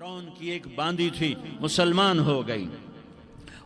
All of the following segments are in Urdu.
فرعون کی ایک باندی تھی، مسلمان ہو گئی۔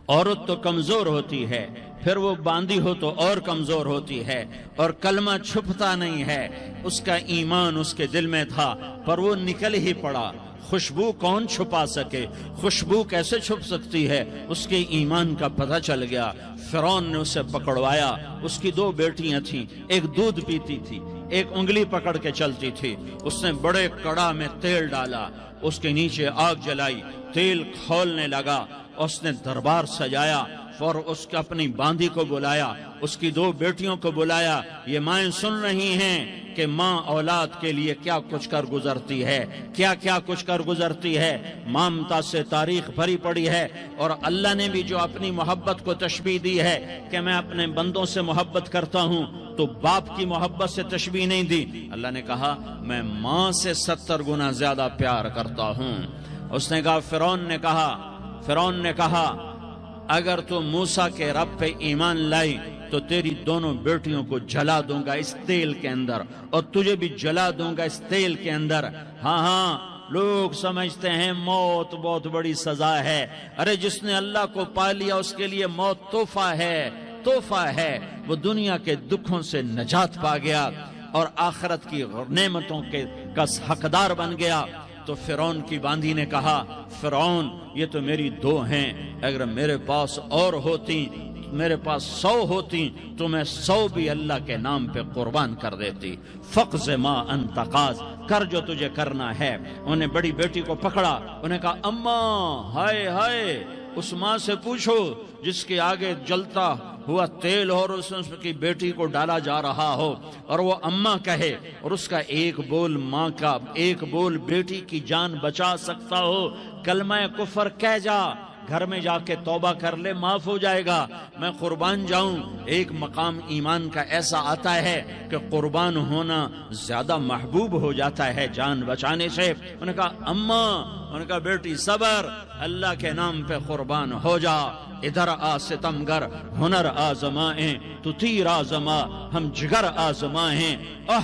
عورت تو کمزور ہوتی ہے، پھر وہ باندی ہو تو اور کمزور ہوتی ہے، اور کلمہ چھپتا نہیں ہے۔ اس کا ایمان اس کے دل میں تھا، پر وہ نکل ہی پڑا۔ خوشبو کون چھپا سکے؟ خوشبو کیسے چھپ سکتی ہے؟ اس کے ایمان کا پتہ چل گیا۔ فرعون نے اسے پکڑوایا۔ اس کی 2 بیٹیاں تھیں، ایک دودھ پیتی تھی، ایک انگلی پکڑ کے چلتی تھی۔ اس نے بڑے کڑا میں تیل ڈالا، اس کے نیچے آگ جلائی، تیل کھولنے لگا۔ اس نے دربار سجایا اور اس کے اپنی باندی کو بلایا، اس کی 2 بیٹیوں کو بلایا۔ یہ مائیں سن رہی ہیں کہ ماں اولاد کے لیے کیا کچھ کر گزرتی ہے، کیا کیا کچھ کر گزرتی ہے۔ مامتا سے تاریخ بھری پڑی ہے، اور اللہ نے بھی جو اپنی محبت کو تشبیہ دی ہے کہ میں اپنے بندوں سے محبت کرتا ہوں، تو باپ کی محبت سے تشبیہ نہیں دی۔ اللہ نے کہا میں ماں سے 70 گنا زیادہ پیار کرتا ہوں۔ اس نے کہا فرعون نے کہا اگر تو موسیٰ کے رب پہ ایمان لائی تو تیری دونوں بیٹیوں کو جلا دوں گا اس تیل کے اندر، اور تجھے بھی جلا دوں گا اس تیل کے اندر۔ ہاں لوگ سمجھتے ہیں موت بہت بڑی سزا ہے۔ ارے جس نے اللہ کو پا لیا اس کے لیے موت تحفہ ہے۔ وہ دنیا کے دکھوں سے نجات پا گیا اور آخرت کی نعمتوں کا حقدار بن گیا۔ تو فرعون کی باندی نے کہا فرعون یہ تو میری 2 ہیں، اگر میرے پاس اور ہوتی، میرے پاس 100 ہوتی تو میں 100 بھی اللہ کے نام پہ قربان کر دیتی۔ فقض ما انت قاض، کر جو تجھے کرنا ہے۔ انہوں نے بڑی بیٹی کو پکڑا، انہوں نے کہا اماں ہائے اس ماں سے پوچھو جس کے آگے جلتا ہوا تیل اور اس کی بیٹی کو ڈالا جا رہا ہو، اور وہ اماں کہے، اور اس کا ایک بول ماں کا، ایک بول بیٹی کی جان بچا سکتا ہو۔ کلمہ کفر کہہ جا، گھر میں جا کے توبہ کر لے، معاف ہو جائے گا، میں قربان جاؤں۔ ایک مقام ایمان کا ایسا آتا ہے کہ قربان ہونا زیادہ محبوب ہو جاتا ہے جان بچانے سے۔ انہوں نے کہا اماں، انہوں نے کہا بیٹی صبر، اللہ کے نام پہ قربان ہو جا۔ ادھر آ ستمگر، ہنر آزمائیں تو تیر آزما، ہم جگر آزمائیں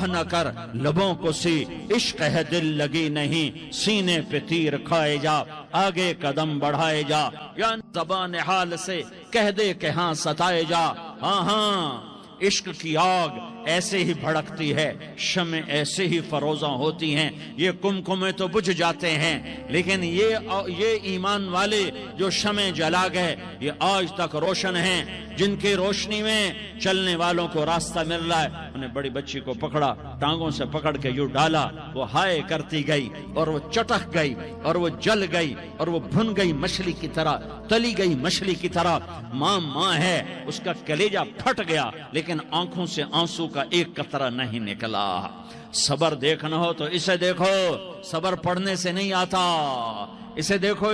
نہ کر لبوں کو سی، عشق ہے دل لگی نہیں، سینے پہ تیر کھائے جا، آگے قدم بڑھائے جا، یا زبان حال سے کہہ دے کہ ہاں ستائے جا۔ ہاں عشق کی آگ ایسے ہی بھڑکتی ہے، شمع ایسے ہی فروزاں ہوتی ہیں، یہ کمکمے تو بجھ جاتے ہیں، لیکن یہ ایمان والے جو شمع جلا گئے یہ آج تک روشن ہیں، جن کی روشنی میں چلنے والوں کو راستہ مل رہا ہے۔ انہیں بڑی بچی کو پکڑا، ٹانگوں سے پکڑ کے یوں ڈالا، وہ ہائے کرتی گئی اور وہ چٹک گئی اور وہ جل گئی اور وہ بھن گئی مچھلی کی طرح، تلی گئی مچھلی کی طرح۔ ماں ہے، اس کا کلیجہ پھٹ گیا، لیکن آنکھوں سے آنسو کا ایک قطرہ نہیں نکلا۔ صبر دیکھنا ہو تو اسے دیکھو، صبر پڑھنے سے نہیں آتا، اسے دیکھو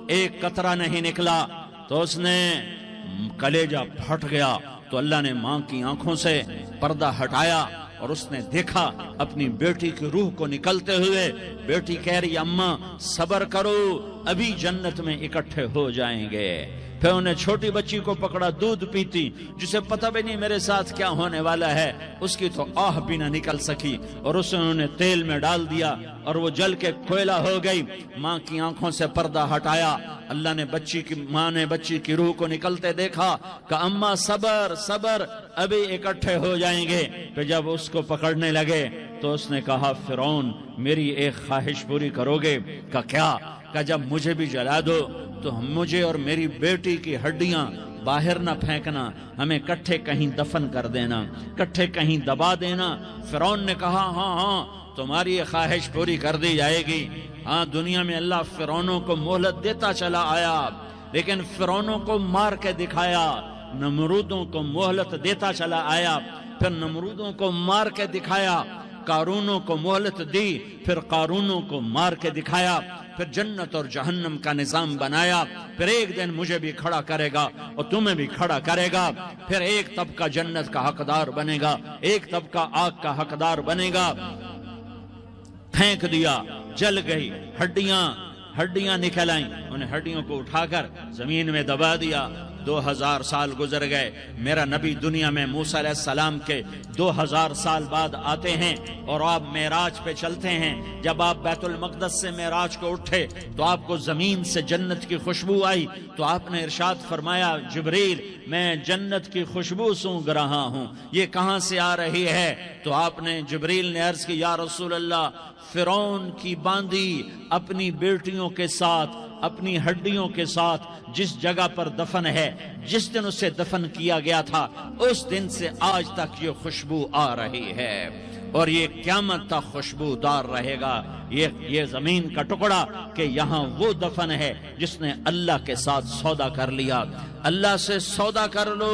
ایک قطرہ نہیں نکلا تو اس نے کلیجہ پھٹ گیا۔ تو اللہ نے ماں کی آنکھوں سے پردہ ہٹایا اور اس نے دیکھا اپنی بیٹی کی روح کو نکلتے ہوئے۔ بیٹی کہہ رہی اماں صبر کرو، ابھی جنت میں اکٹھے ہو جائیں گے۔ پھر انہیں چھوٹی بچی کو پکڑا، دودھ پیتی، جسے پتہ بھی نہیں میرے ساتھ کیا ہونے والا ہے، اس کی تو آہ بھی نہ نکل سکی، اور اسے انہوں نے تیل میں ڈال دیا اور وہ جل کے کوئلہ ہو گئی۔ ماں کی آنکھوں سے پردہ ہٹایا، اللہ نے ماں نے بچی کی روح کو نکلتے دیکھا کہ اماں صبر ابھی اکٹھے ہو جائیں گے۔ پھر جب اس کو پکڑنے لگے تو اس نے کہا فرعون میری ایک خواہش پوری کرو گے؟ کہ کیا؟ کہ جب مجھے بھی جلا دو تو مجھے اور میری بیٹی کی ہڈیاں باہر نہ پھینکنا، ہمیں کٹھے کہیں دفن کر دینا، کٹھے کہیں دبا دینا۔ فرعون نے کہا ہاں تمہاری یہ خواہش پوری کر دی جائے گی۔ ہاں دنیا میں اللہ فرعونوں کو مہلت دیتا چلا آیا، لیکن فرعونوں کو مار کے دکھایا۔ نمرودوں کو مہلت دیتا چلا آیا، پھر نمرودوں کو مار کے دکھایا۔ قارونوں کو مہلت دی، پھر قارونوں کو مار کے دکھایا۔ پھر جنت اور جہنم کا نظام بنایا۔ پھر ایک دن مجھے بھی کھڑا کرے گا اور تمہیں بھی کھڑا کرے گا۔ پھر ایک طبقہ جنت کا حقدار بنے گا، ایک طبقہ آگ کا حقدار بنے گا۔ پھینک دیا، جل گئی، ہڈیاں نکل آئیں، انہیں ہڈیوں کو اٹھا کر زمین میں دبا دیا۔ 2000 سال گزر گئے، میرا نبی دنیا میں موسیٰ علیہ السلام کے 2000 سال بعد آتے ہیں اور آپ معراج پہ چلتے ہیں۔ جب آپ بیت المقدس سے معراج کو اٹھے تو آپ کو زمین سے جنت کی خوشبو آئی، تو آپ نے ارشاد فرمایا جبریل میں جنت کی خوشبو سونگھ رہا ہوں، یہ کہاں سے آ رہی ہے؟ تو آپ نے جبریل نے عرض کی یا رسول اللہ، فرعون کی باندی اپنی بیٹیوں کے ساتھ، اپنی ہڈیوں کے ساتھ جس جگہ پر دفن ہے، جس دن اسے دفن کیا گیا تھا، اس دن سے آج تک یہ خوشبو آ رہی ہے اور یہ قیامت تک خوشبودار رہے گا۔ یہ زمین کا ٹکڑا کہ یہاں وہ دفن ہے جس نے اللہ کے ساتھ سودا کر لیا۔ اللہ سے سودا کر لو،